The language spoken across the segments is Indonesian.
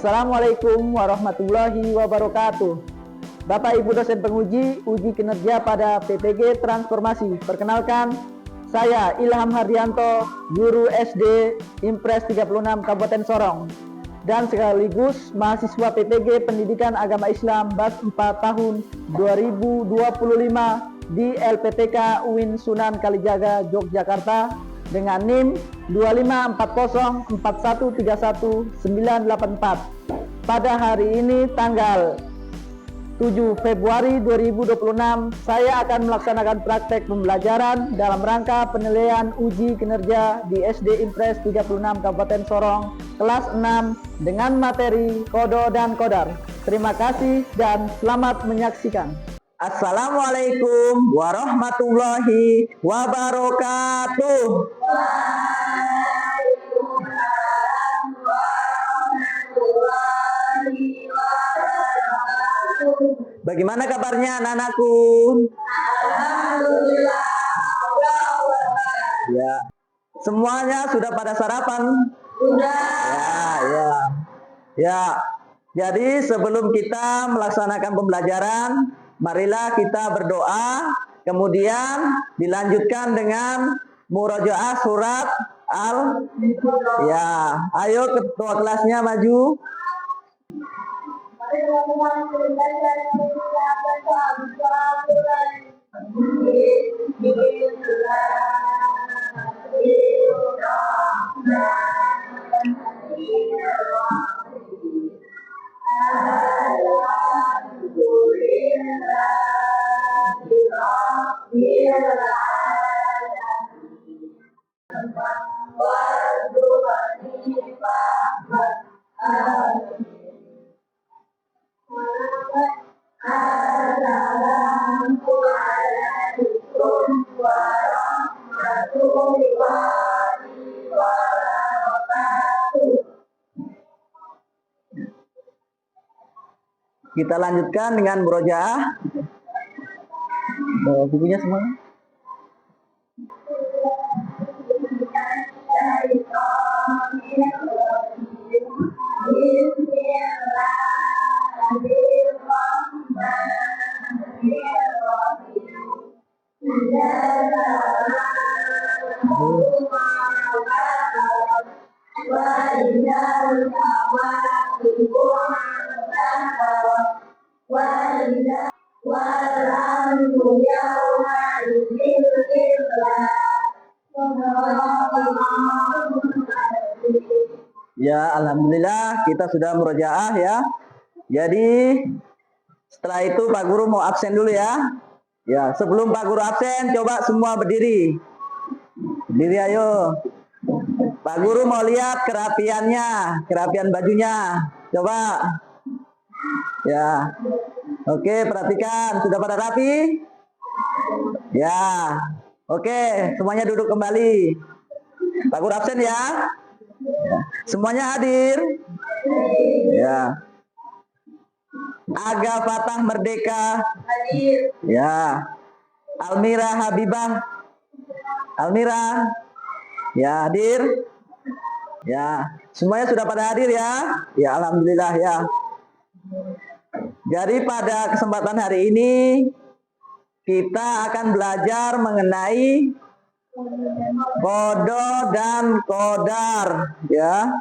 Assalamualaikum warahmatullahi wabarakatuh. Bapak Ibu dosen penguji uji kinerja pada PPG Transformasi. Perkenalkan, saya Ilham Hardianto, guru SD Impres 36 Kabupaten Sorong dan sekaligus mahasiswa PPG Pendidikan Agama Islam BAS 4 tahun 2025 di LPTK UIN Sunan Kalijaga, Yogyakarta dengan NIM 25404131984. Pada hari ini tanggal 7 Februari 2026, saya akan melaksanakan praktek pembelajaran dalam rangka penilaian uji kinerja di SD Impres 36 Kabupaten Sorong kelas 6 dengan materi kodo dan kodar. Terima kasih dan selamat menyaksikan. Assalamualaikum warahmatullahi wabarakatuh. Bagaimana kabarnya anak-anakku? Alhamdulillah. Ya. Semuanya sudah pada sarapan? Sudah. Ya. Jadi sebelum kita melaksanakan pembelajaran, marilah kita berdoa, kemudian dilanjutkan dengan murojaah surat Al. Ya, ayo ketua kelasnya maju. Kita lanjutkan dengan murojaah. Bukunya semua. Ya, alhamdulillah kita sudah murojaah ya. Jadi setelah itu Pak Guru mau absen dulu ya. Ya, sebelum Pak Guru absen, coba semua berdiri. Berdiri ayo. Pak Guru mau lihat kerapiannya, kerapian bajunya. Coba. Ya. Oke, perhatikan, sudah pada rapi? Ya. Oke, semuanya duduk kembali. Pak Guru absen ya. Semuanya hadir? Ya. Aga Fatah Merdeka. Hadir. Ya. Almira Habibah. Almira. Ya, hadir. Ya. Semuanya sudah pada hadir ya? Ya, alhamdulillah ya. Jadi pada kesempatan hari ini kita akan belajar mengenai kodo dan kodar ya.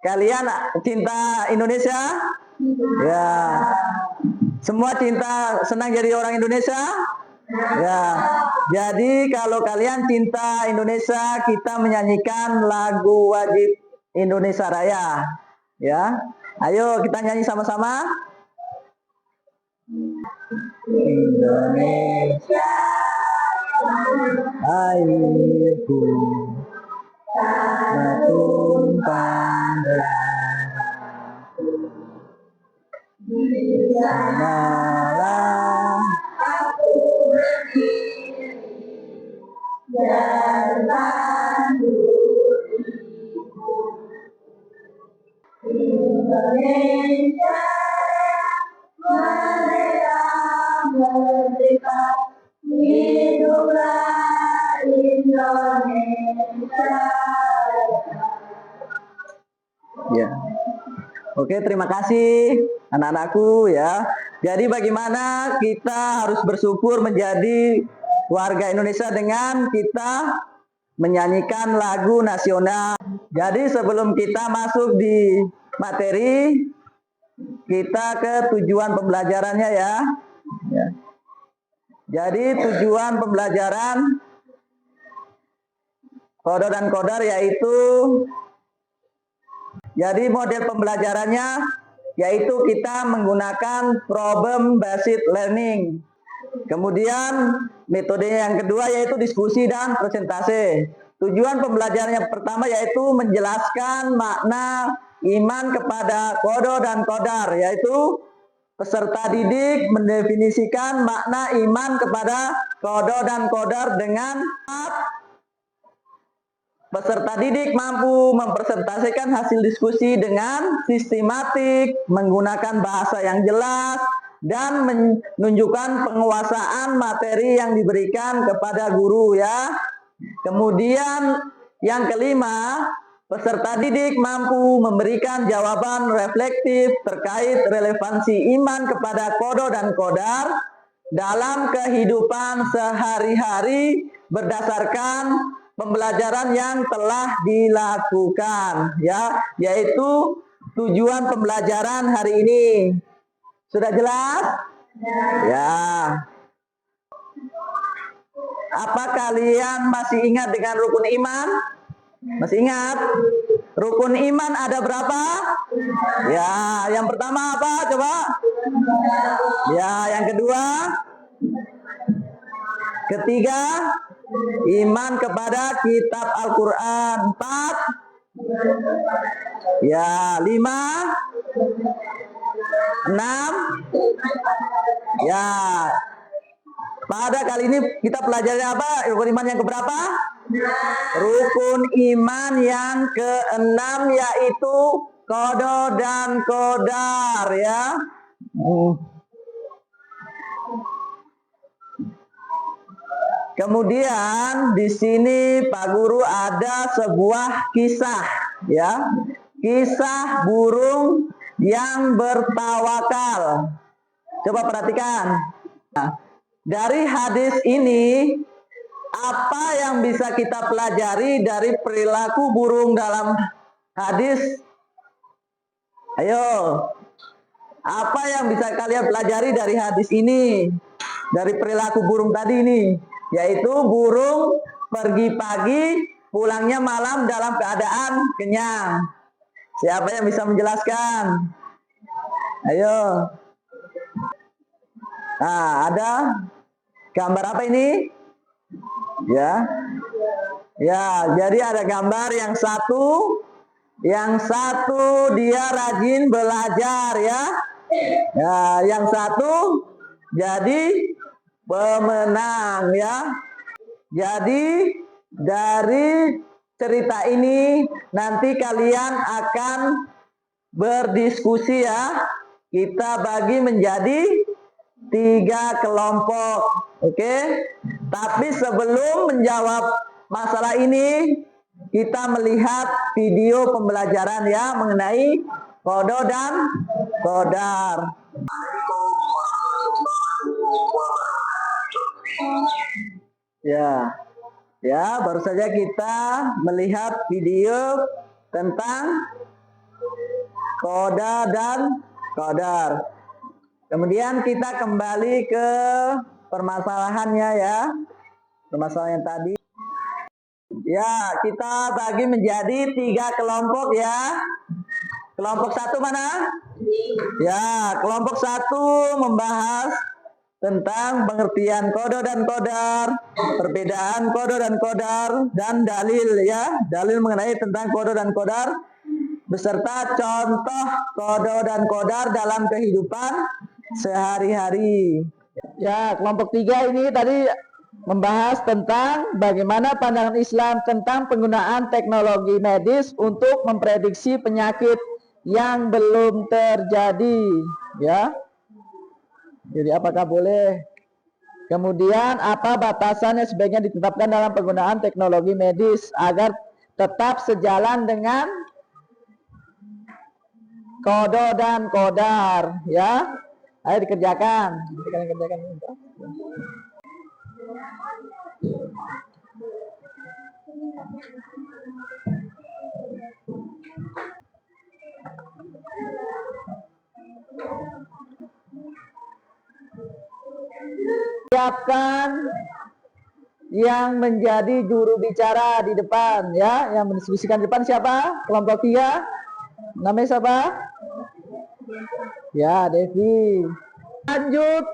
Kalian cinta Indonesia? Ya. Semua cinta, senang jadi orang Indonesia? Ya. Jadi kalau kalian cinta Indonesia, kita menyanyikan lagu wajib Indonesia Raya. Ya. Ayo kita nyanyi sama-sama. Indonesia airku tak tumpah darahku, di sanalah Aku berdiri dan Indonesia merdeka, merdeka, hiduplah Indonesia. Ya. Oke, terima kasih anak-anakku ya. Jadi bagaimana kita harus bersyukur menjadi warga Indonesia dengan kita menyanyikan lagu nasional. Jadi sebelum kita masuk di materi, kita ke tujuan pembelajarannya ya. Ya. Jadi tujuan pembelajaran Qada dan Qadar yaitu, jadi model pembelajarannya yaitu kita menggunakan problem based learning. Kemudian metode yang kedua yaitu diskusi dan presentasi. Tujuan pembelajaran yang pertama yaitu menjelaskan makna iman kepada Qada dan Qadar, yaitu peserta didik mendefinisikan makna iman kepada Qada dan Qadar dengan peserta didik mampu mempresentasikan hasil diskusi dengan sistematik, menggunakan bahasa yang jelas, dan menunjukkan penguasaan materi yang diberikan kepada guru ya. Kemudian yang kelima, peserta didik mampu memberikan jawaban reflektif terkait relevansi iman kepada Qada dan Qadar dalam kehidupan sehari-hari berdasarkan pembelajaran yang telah dilakukan ya, yaitu tujuan pembelajaran hari ini. Sudah jelas? Ya. Apa kalian masih ingat dengan rukun iman? Masih ingat? Rukun iman ada berapa? Ya, yang pertama apa? Coba. Ya, yang kedua. Ketiga, iman kepada kitab Al-Quran. 4. Ya, 5. 6. Ya. Pada kali ini kita pelajari apa? Rukun iman yang keberapa? Rukun iman yang ke-6 yaitu Qada dan Qadar ya. Kemudian di sini Pak Guru ada sebuah kisah ya. Kisah burung yang bertawakal. Coba perhatikan. Nah, dari hadis ini, apa yang bisa kita pelajari dari perilaku burung dalam hadis? Ayo, apa yang bisa kalian pelajari dari hadis ini? Dari perilaku burung tadi ini, yaitu burung pergi pagi, pulangnya malam dalam keadaan kenyang. Siapa yang bisa menjelaskan? Ayo. Nah, ada gambar apa ini? Ya. Ya, jadi ada gambar yang satu dia rajin belajar ya. Ya, yang satu jadi pemenang ya. Jadi dari cerita ini nanti kalian akan berdiskusi ya. Kita bagi menjadi 3 kelompok, oke? Tapi sebelum menjawab masalah ini, kita melihat video pembelajaran ya mengenai Qada dan Qadar. Ya, ya baru saja kita melihat video tentang Qada dan Qadar. Kemudian kita kembali ke permasalahannya ya. Permasalahan yang tadi. Ya, kita bagi menjadi 3 kelompok ya. Kelompok 1 mana? Ya, kelompok 1 membahas tentang pengertian Qada dan Qadar, perbedaan Qada dan Qadar, dan dalil ya. Dalil mengenai tentang Qada dan Qadar beserta contoh Qada dan Qadar dalam kehidupan sehari-hari. Ya, kelompok 3 ini tadi membahas tentang bagaimana pandangan Islam tentang penggunaan teknologi medis untuk memprediksi penyakit yang belum terjadi, ya. Jadi apakah boleh? Kemudian apa batasannya sebaiknya ditetapkan dalam penggunaan teknologi medis agar tetap sejalan dengan kodo dan kodar, ya. Ayo dikerjakan. Kalian kerjakan. Siapkan yang menjadi juru bicara di depan, ya. Yang mendiskusikan di depan siapa? Kelompok 3. Namanya siapa? Ya, Devi. Lanjut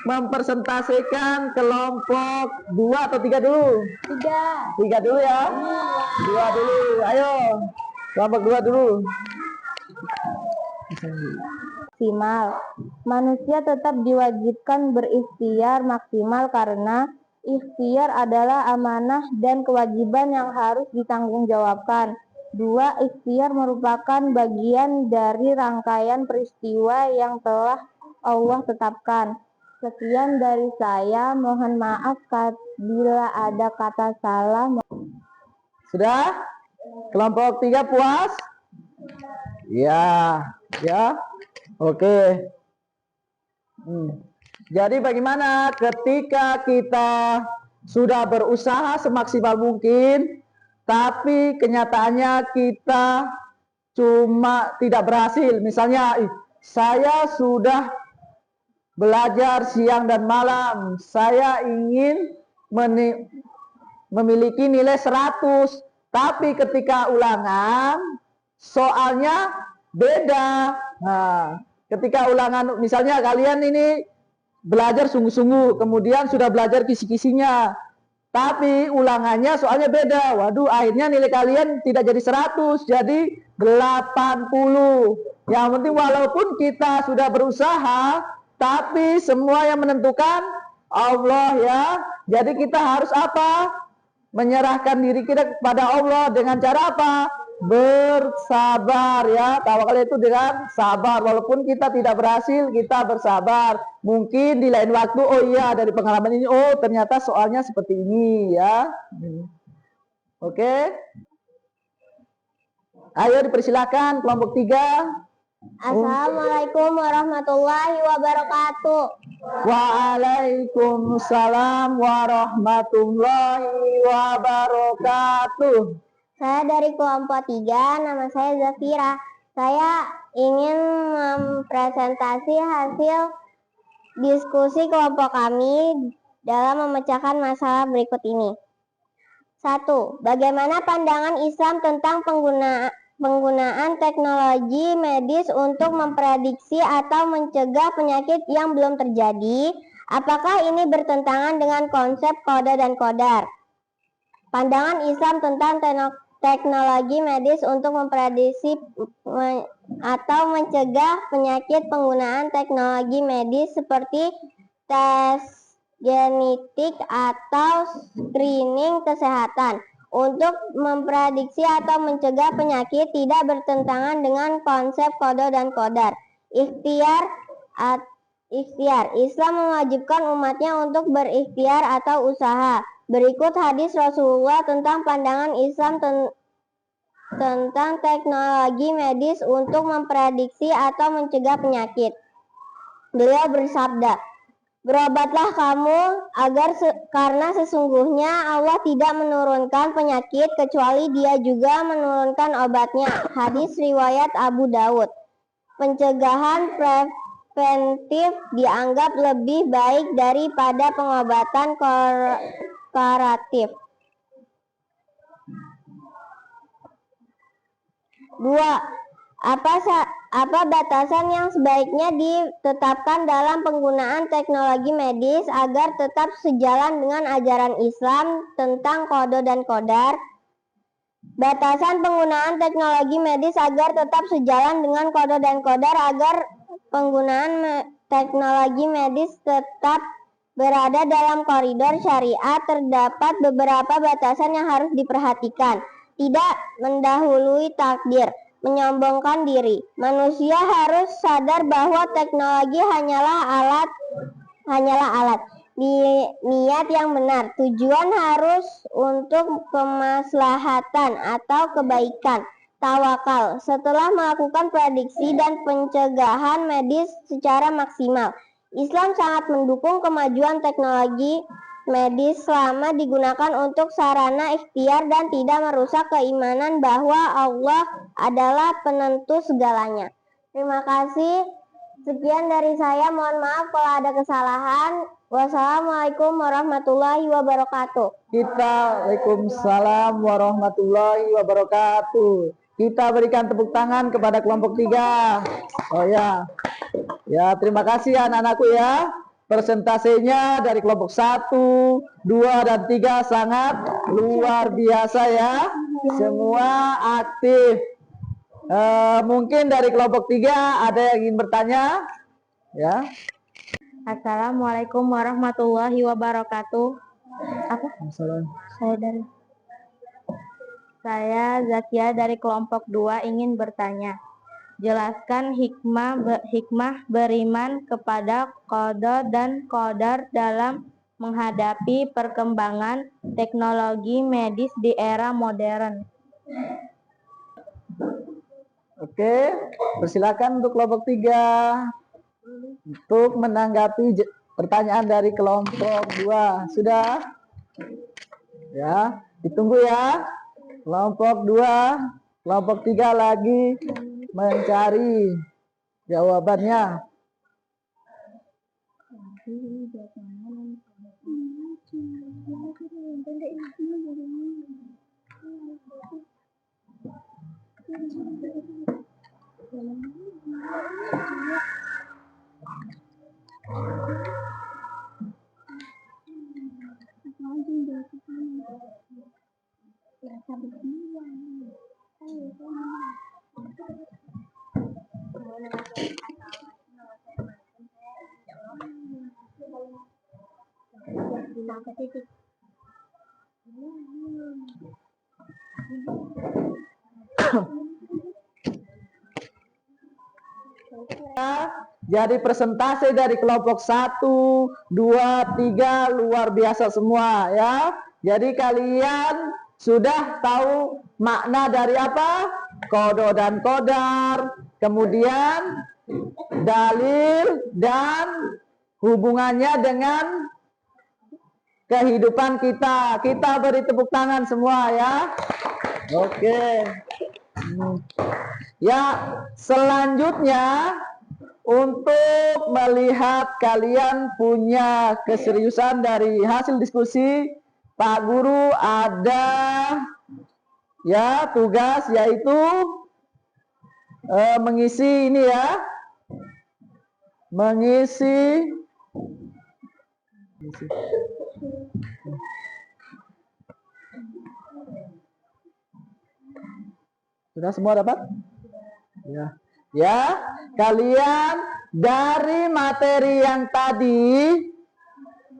mempresentasikan kelompok 2 atau 3 dulu? 3 dulu ya. 2 dulu. Ayo. Kelompok 2 dulu. Maksimal. Manusia tetap diwajibkan berikhtiar maksimal karena ikhtiar adalah amanah dan kewajiban yang harus ditanggungjawabkan. 2. Ikhtiar merupakan bagian dari rangkaian peristiwa yang telah Allah tetapkan. Sekian dari saya, mohon maaf bila ada kata salah. Sudah? Kelompok 3 puas? Ya, ya. Oke. Jadi bagaimana ketika kita sudah berusaha semaksimal mungkin, tapi kenyataannya kita cuma tidak berhasil. Misalnya, saya sudah belajar siang dan malam, saya ingin memiliki nilai 100, tapi ketika ulangan soalnya beda. Nah, ketika ulangan misalnya kalian ini belajar sungguh-sungguh, kemudian sudah belajar kisi-kisinya, tapi ulangannya soalnya beda. Waduh, akhirnya nilai kalian tidak jadi 100, jadi 80. Yang penting walaupun kita sudah berusaha, tapi semua yang menentukan Allah, ya. Jadi kita harus apa? Menyerahkan diri kita kepada Allah dengan cara apa? Bersabar, ya. Tawakal itu dengan sabar. Walaupun kita tidak berhasil, kita bersabar. Mungkin di lain waktu, oh iya, dari pengalaman ini, oh ternyata soalnya seperti ini, ya. Oke. Ayo dipersilakan kelompok 3. Assalamualaikum warahmatullahi wabarakatuh. Waalaikumsalam warahmatullahi wabarakatuh. Saya dari kelompok 3, nama saya Zafira. Saya ingin mempresentasi hasil diskusi kelompok kami dalam memecahkan masalah berikut ini. 1. Bagaimana pandangan Islam tentang penggunaan teknologi medis untuk memprediksi atau mencegah penyakit yang belum terjadi? Apakah ini bertentangan dengan konsep qada dan qadar? Pandangan Islam tentang teknologi medis untuk memprediksi atau mencegah penyakit. Penggunaan teknologi medis seperti tes genetik atau screening kesehatan untuk memprediksi atau mencegah penyakit tidak bertentangan dengan konsep qada dan qadar. Ikhtiar. Islam mewajibkan umatnya untuk berikhtiar atau usaha. Berikut hadis Rasulullah tentang pandangan Islam tentang teknologi medis untuk memprediksi atau mencegah penyakit. Beliau bersabda, "Berobatlah kamu karena sesungguhnya Allah tidak menurunkan penyakit kecuali Dia juga menurunkan obatnya." Hadis riwayat Abu Daud. Pencegahan preventif dianggap lebih baik daripada pengobatan kuratif. 2. Apa batasan yang sebaiknya ditetapkan dalam penggunaan teknologi medis agar tetap sejalan dengan ajaran Islam tentang qada dan qadar? Batasan penggunaan teknologi medis agar tetap sejalan dengan qada dan qadar. Agar penggunaan teknologi medis tetap berada dalam koridor syariat, terdapat beberapa batasan yang harus diperhatikan. Tidak mendahului takdir, menyombongkan diri. Manusia harus sadar bahwa teknologi hanyalah alat. Niat yang benar, tujuan harus untuk kemaslahatan atau kebaikan. tawakal setelah melakukan prediksi dan pencegahan medis secara maksimal. Islam sangat mendukung kemajuan teknologi medis selama digunakan untuk sarana ikhtiar dan tidak merusak keimanan bahwa Allah adalah penentu segalanya. Terima kasih. Sekian dari saya. Mohon maaf kalau ada kesalahan. Wassalamualaikum warahmatullahi wabarakatuh. Waalaikumsalam warahmatullahi wabarakatuh. Kita berikan tepuk tangan kepada kelompok 3. Oh ya. Ya, terima kasih anak-anakku ya. Persentasenya dari kelompok 1, 2, dan 3 sangat luar biasa ya. Semua aktif. Mungkin dari kelompok 3 ada yang ingin bertanya? Ya. Assalamualaikum warahmatullahi wabarakatuh. Apa? Saya Zakia dari kelompok 2 ingin bertanya. Jelaskan hikmah beriman kepada qada dan qadar dalam menghadapi perkembangan teknologi medis di era modern. Oke, persilakan untuk kelompok 3 untuk menanggapi pertanyaan dari kelompok 2. Sudah? Ya, ditunggu ya. Kelompok 2, kelompok 3 lagi mencari jawabannya. Jadi presentasi dari kelompok 1, 2, 3 luar biasa semua ya. Jadi kalian sudah tahu makna dari apa? Qada dan qadar, kemudian dalil dan hubungannya dengan kehidupan kita. Kita beri tepuk tangan semua ya. Oke. Ya, selanjutnya untuk melihat kalian punya keseriusan dari hasil diskusi, Pak Guru ada ya tugas yaitu mengisi ini ya. Mengisi sudah semua dapat? Ya. Ya, kalian dari materi yang tadi,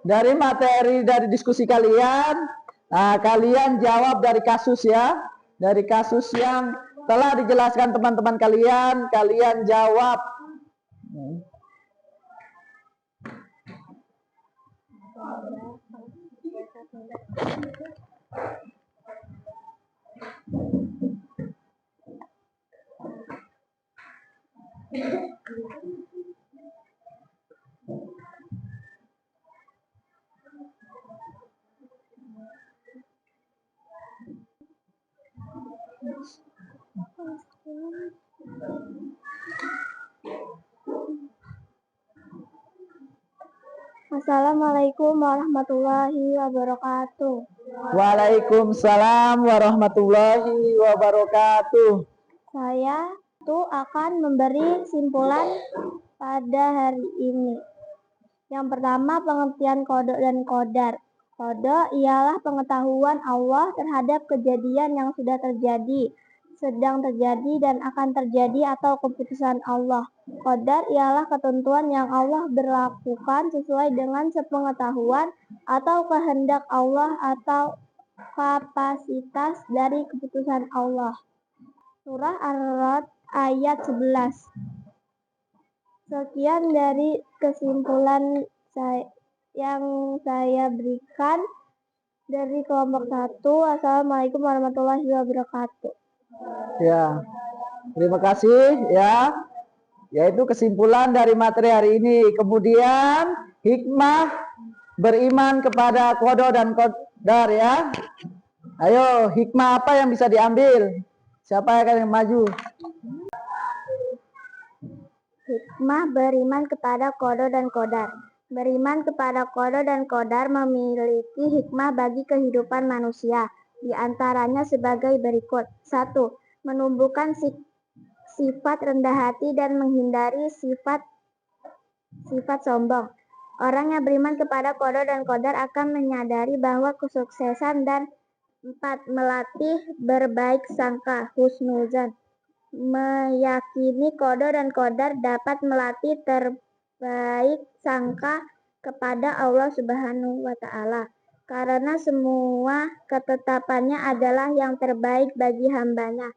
dari materi dari diskusi kalian, nah, kalian jawab dari kasus ya, dari kasus yang telah dijelaskan teman-teman kalian, kalian jawab. Assalamualaikum warahmatullahi wabarakatuh. Waalaikumsalam warahmatullahi wabarakatuh. Saya akan memberi simpulan pada hari ini. Yang pertama, pengertian qada dan qadar. Qada ialah pengetahuan Allah terhadap kejadian yang sudah terjadi, sedang terjadi, dan akan terjadi atau keputusan Allah. Qadar ialah ketentuan yang Allah berlakukan sesuai dengan sepengetahuan atau kehendak Allah atau kapasitas dari keputusan Allah. Surah Ar-Ra'd ayat 11. Sekian dari kesimpulan yang saya berikan dari kelompok 1. Assalamualaikum warahmatullahi wabarakatuh. Ya, terima kasih ya. Yaitu kesimpulan dari materi hari ini. Kemudian hikmah beriman kepada qada dan qadar ya. Ayo, hikmah apa yang bisa diambil? Siapa yang akan maju? Hikmah beriman kepada qada dan qadar. Beriman kepada qada dan qadar memiliki hikmah bagi kehidupan manusia. Di antaranya sebagai berikut. 1. Menumbuhkan sifat rendah hati dan menghindari sifat sombong. Orang yang beriman kepada qada dan qadar akan menyadari bahwa kesuksesan dan 4. Melatih berbaik sangka, husnuzan. Meyakini qada dan qadar dapat melatih terbaik sangka kepada Allah Subhanahu wa Ta'ala, karena semua ketetapannya adalah yang terbaik bagi hambanya.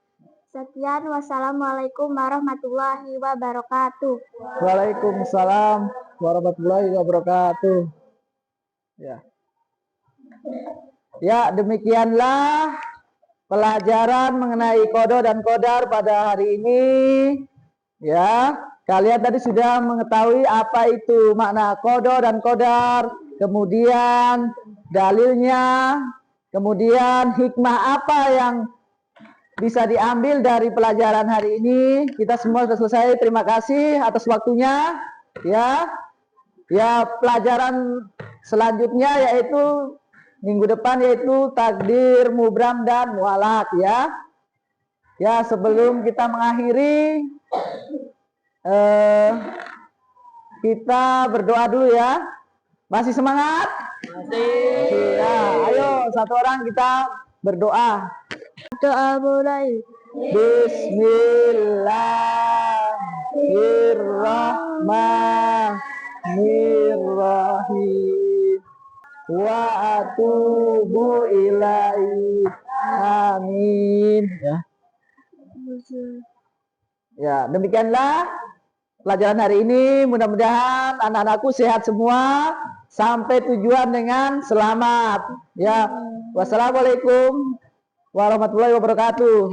Sekian, wassalamualaikum warahmatullahi wabarakatuh. Waalaikumsalam warahmatullahi wabarakatuh. Ya, demikianlah pelajaran mengenai qada dan qadar pada hari ini. Ya, kalian tadi sudah mengetahui apa itu makna qada dan qadar, kemudian dalilnya, kemudian hikmah apa yang bisa diambil dari pelajaran hari ini. Kita semua sudah selesai. Terima kasih atas waktunya. Ya, pelajaran selanjutnya yaitu minggu depan yaitu takdir, mubram dan mualak ya. Ya, sebelum kita mengakhiri kita berdoa dulu ya. Masih semangat? Masih. Ya, ayo satu orang kita berdoa. Doa mulai. Bismillahirrahmanirrahim. Wa atubu ilaihi. Amin. Ya, demikianlah pelajaran hari ini. Mudah-mudahan anak-anakku sehat semua sampai tujuan dengan selamat. Ya, wassalamualaikum warahmatullahi wabarakatuh.